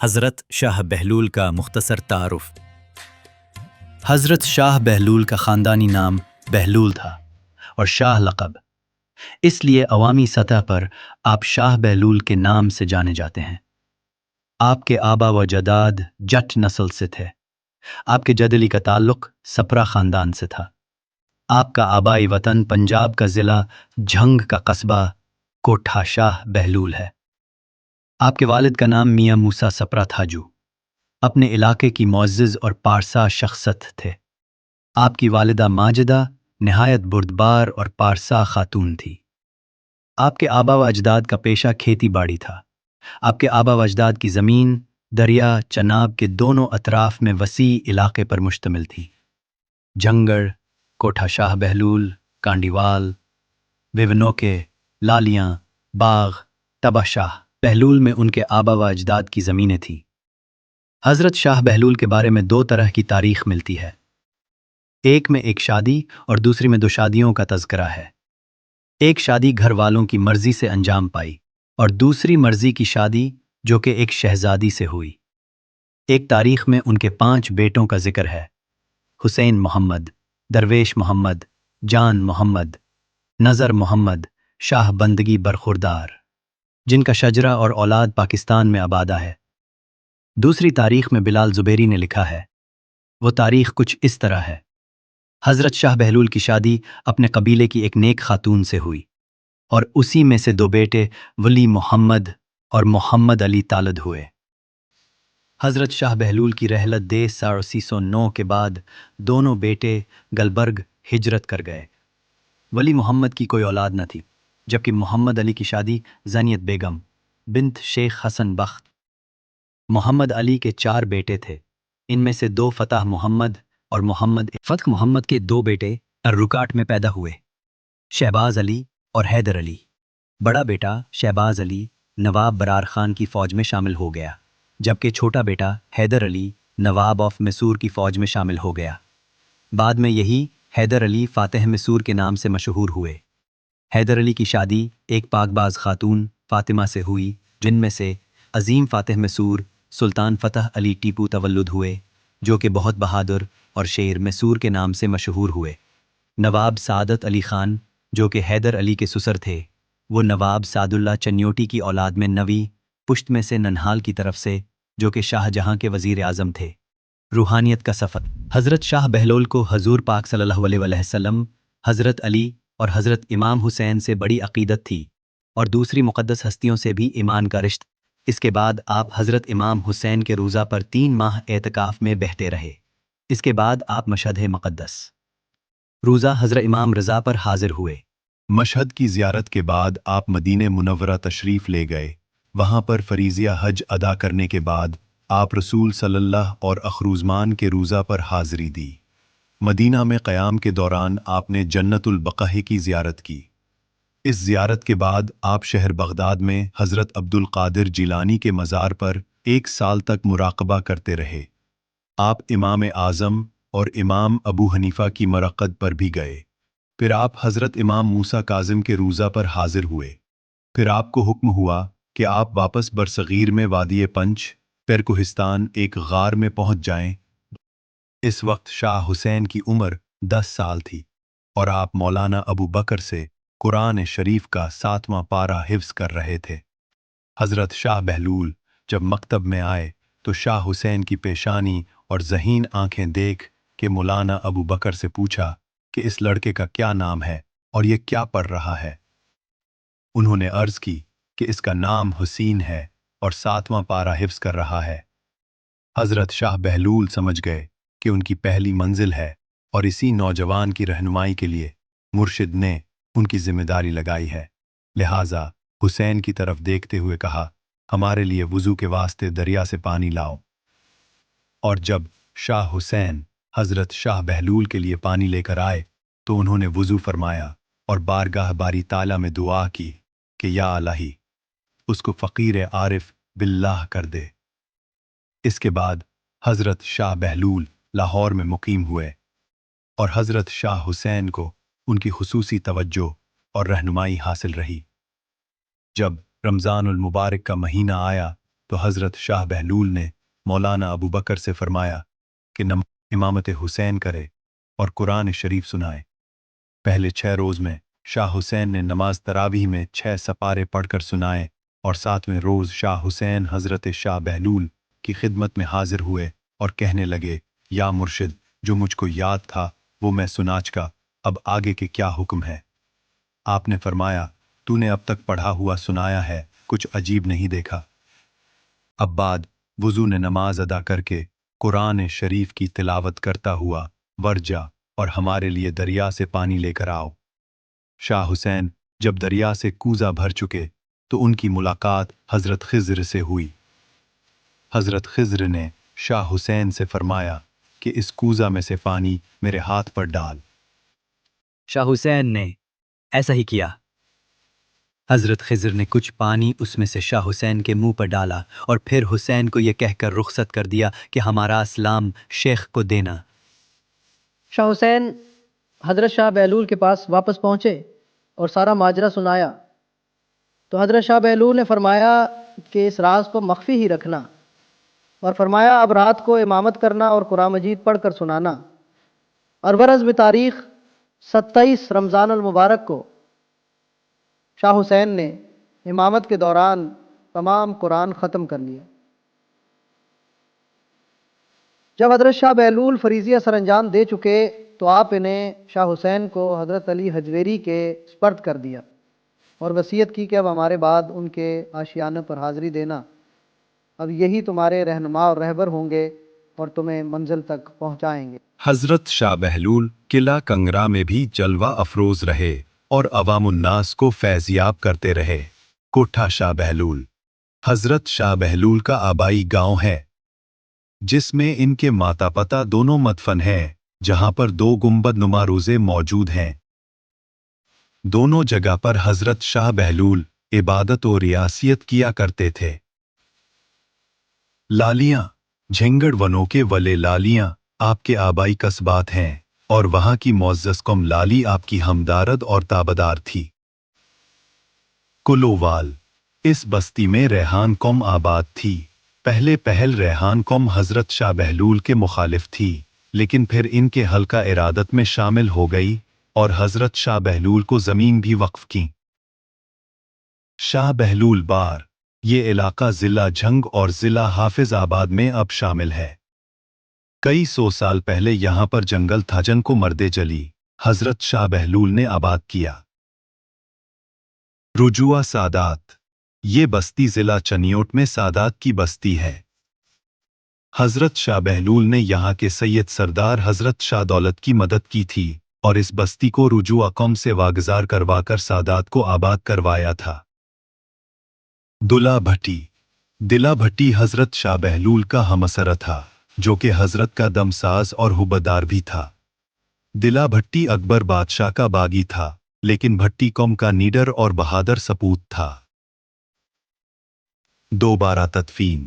حضرت شاہ بہلول کا مختصر تعارف۔ حضرت شاہ بہلول کا خاندانی نام بہلول تھا اور شاہ لقب، اس لیے عوامی سطح پر آپ شاہ بہلول کے نام سے جانے جاتے ہیں۔ آپ کے آبا و جداد جٹ نسل سے تھے۔ آپ کے جد علی کا تعلق سپرا خاندان سے تھا۔ آپ کا آبائی وطن پنجاب کا ضلع جھنگ کا قصبہ کوٹھا شاہ بہلول ہے۔ آپ کے والد کا نام میاں موسیٰ سپرا تھا جو اپنے علاقے کی معزز اور پارسا شخصیت تھے۔ آپ کی والدہ ماجدہ نہایت بردبار اور پارسا خاتون تھی۔ آپ کے آبا و اجداد کا پیشہ کھیتی باڑی تھا۔ آپ کے آبا و اجداد کی زمین دریا چناب کے دونوں اطراف میں وسیع علاقے پر مشتمل تھی۔ جھنگڑ، کوٹھا شاہ بہلول، کانڈیوال، ویونوکے، لالیاں، باغ، تبا شاہ بہلول میں ان کے آبا و اجداد کی زمینیں تھیں۔ حضرت شاہ بہلول کے بارے میں دو طرح کی تاریخ ملتی ہے، ایک میں ایک شادی اور دوسری میں دو شادیوں کا تذکرہ ہے۔ ایک شادی گھر والوں کی مرضی سے انجام پائی اور دوسری مرضی کی شادی جو کہ ایک شہزادی سے ہوئی۔ ایک تاریخ میں ان کے 5 بیٹوں کا ذکر ہے: حسین محمد، درویش محمد، جان محمد، نظر محمد، شاہ بندگی برخوردار، جن کا شجرہ اور اولاد پاکستان میں آبادہ ہے۔ دوسری تاریخ میں بلال زبیری نے لکھا ہے، وہ تاریخ کچھ اس طرح ہے: حضرت شاہ بہلول کی شادی اپنے قبیلے کی ایک نیک خاتون سے ہوئی اور اسی میں سے 2 بیٹے ولی محمد اور محمد علی تالد ہوئے۔ حضرت شاہ بہلول کی رحلت دے 1809 کے بعد دونوں بیٹے گلبرگ ہجرت کر گئے۔ ولی محمد کی کوئی اولاد نہ تھی، جبکہ محمد علی کی شادی زینت بیگم بنت شیخ حسن بخت۔ محمد علی کے 4 بیٹے تھے، ان میں سے 2 فتح محمد اور محمد فتح محمد کے 2 بیٹے الرکاٹ میں پیدا ہوئے، شہباز علی اور حیدر علی۔ بڑا بیٹا شہباز علی نواب برار خان کی فوج میں شامل ہو گیا، جبکہ چھوٹا بیٹا حیدر علی نواب آف مسور کی فوج میں شامل ہو گیا۔ بعد میں یہی حیدر علی فاتح مسور کے نام سے مشہور ہوئے۔ حیدر علی کی شادی ایک پاک باز خاتون فاطمہ سے ہوئی، جن میں سے عظیم فاتح مسور سلطان فتح علی ٹیپو تولد ہوئے، جو کہ بہت بہادر اور شیر مسور کے نام سے مشہور ہوئے۔ نواب سعادت علی خان جو کہ حیدر علی کے سسر تھے، وہ نواب سعد اللہ چنیوٹی کی اولاد میں نویں پشت میں سے ننہال کی طرف سے، جو کہ شاہ جہاں کے وزیر اعظم تھے۔ روحانیت کا سفر۔ حضرت شاہ بہلول کو حضور پاک صلی اللہ علیہ وسلم، حضرت علی اور حضرت امام حسین سے بڑی عقیدت تھی اور دوسری مقدس ہستیوں سے بھی ایمان کا رشت۔ اس کے بعد آپ حضرت امام حسین کے روضہ پر 3 ماہ اعتکاف میں بیٹھتے رہے۔ اس کے بعد آپ مشہد مقدس روضہ حضرت امام رضا پر حاضر ہوئے۔ مشہد کی زیارت کے بعد آپ مدینہ منورہ تشریف لے گئے۔ وہاں پر فریضہ حج ادا کرنے کے بعد آپ رسول صلی اللہ اور اخروزمان کے روضہ پر حاضری دی۔ مدینہ میں قیام کے دوران آپ نے جنت البقیع کی زیارت کی۔ اس زیارت کے بعد آپ شہر بغداد میں حضرت عبد القادر جیلانی کے مزار پر 1 سال تک مراقبہ کرتے رہے۔ آپ امام اعظم اور امام ابو حنیفہ کی مرقد پر بھی گئے۔ پھر آپ حضرت امام موسیٰ کاظم کے روضہ پر حاضر ہوئے۔ پھر آپ کو حکم ہوا کہ آپ واپس برصغیر میں وادی پنچ پیر کوہستان ایک غار میں پہنچ جائیں۔ اس وقت شاہ حسین کی عمر 10 سال تھی اور آپ مولانا ابو بکر سے قرآن شریف کا 7واں پارہ حفظ کر رہے تھے۔ حضرت شاہ بہلول جب مکتب میں آئے تو شاہ حسین کی پیشانی اور ذہین آنکھیں دیکھ کے مولانا ابو بکر سے پوچھا کہ اس لڑکے کا کیا نام ہے اور یہ کیا پڑھ رہا ہے؟ انہوں نے عرض کی کہ اس کا نام حسین ہے اور 7واں پارہ حفظ کر رہا ہے۔ حضرت شاہ بہلول سمجھ گئے کہ ان کی پہلی منزل ہے اور اسی نوجوان کی رہنمائی کے لیے مرشد نے ان کی ذمہ داری لگائی ہے، لہٰذا حسین کی طرف دیکھتے ہوئے کہا، ہمارے لیے وضو کے واسطے دریا سے پانی لاؤ۔ اور جب شاہ حسین حضرت شاہ بہلول کے لیے پانی لے کر آئے تو انہوں نے وضو فرمایا اور بارگاہ باری تعالیٰ میں دعا کی کہ یا الہی اس کو فقیر عارف باللہ کر دے۔ اس کے بعد حضرت شاہ بہلول لاہور میں مقیم ہوئے اور حضرت شاہ حسین کو ان کی خصوصی توجہ اور رہنمائی حاصل رہی۔ جب رمضان المبارک کا مہینہ آیا تو حضرت شاہ بہلول نے مولانا ابو بکر سے فرمایا کہ امامت حسین کرے اور قرآن شریف سنائے۔ پہلے 6 روز میں شاہ حسین نے نماز تراویح میں 6 سپارے پڑھ کر سنائے، اور 7ویں روز شاہ حسین حضرت شاہ بہلول کی خدمت میں حاضر ہوئے اور کہنے لگے، یا مرشد، جو مجھ کو یاد تھا وہ میں سنا چکا، اب آگے کے کیا حکم ہے؟ آپ نے فرمایا، تو نے اب تک پڑھا ہوا سنایا ہے، کچھ عجیب نہیں دیکھا۔ اب بعد وضو نے نماز ادا کر کے قرآن شریف کی تلاوت کرتا ہوا ور جا اور ہمارے لیے دریا سے پانی لے کر آؤ۔ شاہ حسین جب دریا سے کوزہ بھر چکے تو ان کی ملاقات حضرت خضر سے ہوئی۔ حضرت خضر نے شاہ حسین سے فرمایا کہ اس کوزہ میں سے پانی میرے ہاتھ پر ڈال۔ شاہ حسین نے ایسا ہی کیا۔ حضرت خضر نے کچھ پانی اس میں سے شاہ حسین کے منہ پر ڈالا اور پھر حسین کو یہ کہہ کر رخصت کر دیا کہ ہمارا اسلام شیخ کو دینا۔ شاہ حسین حضرت شاہ بہلول کے پاس واپس پہنچے اور سارا ماجرا سنایا تو حضرت شاہ بہلول نے فرمایا کہ اس راز کو مخفی ہی رکھنا، اور فرمایا اب رات کو امامت کرنا اور قرآن مجید پڑھ کر سنانا۔ اور برز بتاریخ 27 رمضان المبارک کو شاہ حسین نے امامت کے دوران تمام قرآن ختم کر لیا۔ جب حضرت شاہ بہلول فریضیہ سر انجام دے چکے تو آپ انہیں شاہ حسین کو حضرت علی حجویری کے سپرد کر دیا اور وصیت کی کہ اب ہمارے بعد ان کے عاشیانے پر حاضری دینا، اب یہی تمہارے رہنما اور رہبر ہوں گے اور تمہیں منزل تک پہنچائیں گے۔ حضرت شاہ بہلول قلعہ کنگرا میں بھی جلوہ افروز رہے اور عوام الناس کو فیضیاب کرتے رہے۔ کوٹھا شاہ بہلول حضرت شاہ بہلول کا آبائی گاؤں ہے، جس میں ان کے ماتا پتا دونوں مدفن ہیں، جہاں پر 2 گنبد نما روزے موجود ہیں۔ دونوں جگہ پر حضرت شاہ بہلول عبادت و ریاسیت کیا کرتے تھے۔ لالیاں جھنگڑ ونوں کے ولے لالیاں آپ کے آبائی قصبات ہیں، اور وہاں کی معزز قوم لالی آپ کی ہمدارد اور تابدار تھی۔ کلووال اس بستی میں ریحان قوم آباد تھی۔ پہلے پہل ریحان قوم حضرت شاہ بہلول کے مخالف تھی، لیکن پھر ان کے حلقہ ارادت میں شامل ہو گئی اور حضرت شاہ بہلول کو زمین بھی وقف کی۔ شاہ بہلول بار یہ علاقہ ضلع جھنگ اور ضلع حافظ آباد میں اب شامل ہے۔ کئی 100 سال پہلے یہاں پر جنگل تھا جن کو مردے جلی حضرت شاہ بہلول نے آباد کیا۔ رجوع سادات یہ بستی ضلع چنیوٹ میں سادات کی بستی ہے۔ حضرت شاہ بہلول نے یہاں کے سید سردار حضرت شاہ دولت کی مدد کی تھی اور اس بستی کو رجوع قوم سے واگزار کروا کر سادات کو آباد کروایا تھا۔ دلہ بھٹی دلہ بھٹی حضرت شاہ بہلول کا ہمسر تھا، جو کہ حضرت کا دمساز اور حبدار بھی تھا۔ دلہ بھٹی اکبر بادشاہ کا باغی تھا، لیکن بھٹی قوم کا نیڈر اور بہادر سپوت تھا۔ دوبارہ تدفین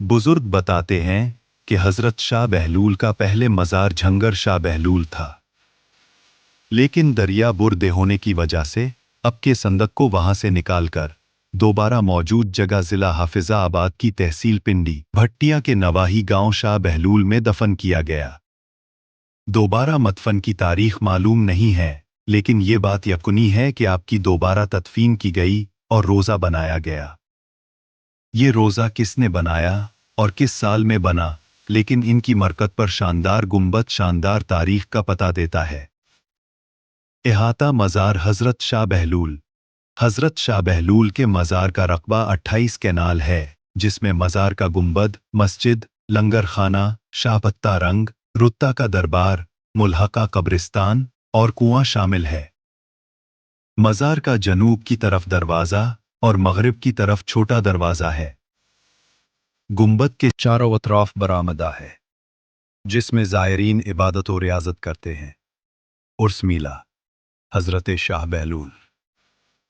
بزرگ بتاتے ہیں کہ حضرت شاہ بہلول کا پہلے مزار جھنگر شاہ بہلول تھا، لیکن دریا بردے ہونے کی وجہ سے اب کے صندوق کو وہاں سے نکال کر دوبارہ موجود جگہ ضلع حافظہ آباد کی تحصیل پنڈی بھٹیا کے نواحی گاؤں شاہ بہلول میں دفن کیا گیا۔ دوبارہ مدفن کی تاریخ معلوم نہیں ہے، لیکن یہ بات یقینی ہے کہ آپ کی دوبارہ تدفین کی گئی اور روزہ بنایا گیا۔ یہ روزہ کس نے بنایا اور کس سال میں بنا، لیکن ان کی مرکت پر شاندار گنبد شاندار تاریخ کا پتہ دیتا ہے۔ احاطہ مزار حضرت شاہ بہلول حضرت شاہ بہلول کے مزار کا رقبہ 28 کینال ہے، جس میں مزار کا گنبد، مسجد، لنگر خانہ، شاہ پتہ رنگ، رتہ کا دربار، ملحقہ قبرستان اور کنواں شامل ہے۔ مزار کا جنوب کی طرف دروازہ اور مغرب کی طرف چھوٹا دروازہ ہے۔ گنبد کے چاروں اطراف برآمدہ ہے، جس میں زائرین عبادت و ریاضت کرتے ہیں۔ عرس میلہ حضرت شاہ بہلول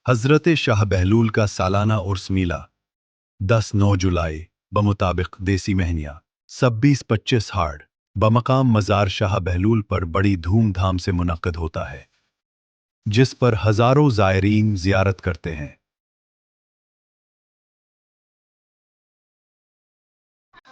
حضرت شاہ بہلول کا سالانہ عرس میلہ 10-9 جولائی بمطابق دیسی مہینہ 26-25 ہاڑ بمقام مزار شاہ بہلول پر بڑی دھوم دھام سے منعقد ہوتا ہے، جس پر ہزاروں زائرین زیارت کرتے ہیں۔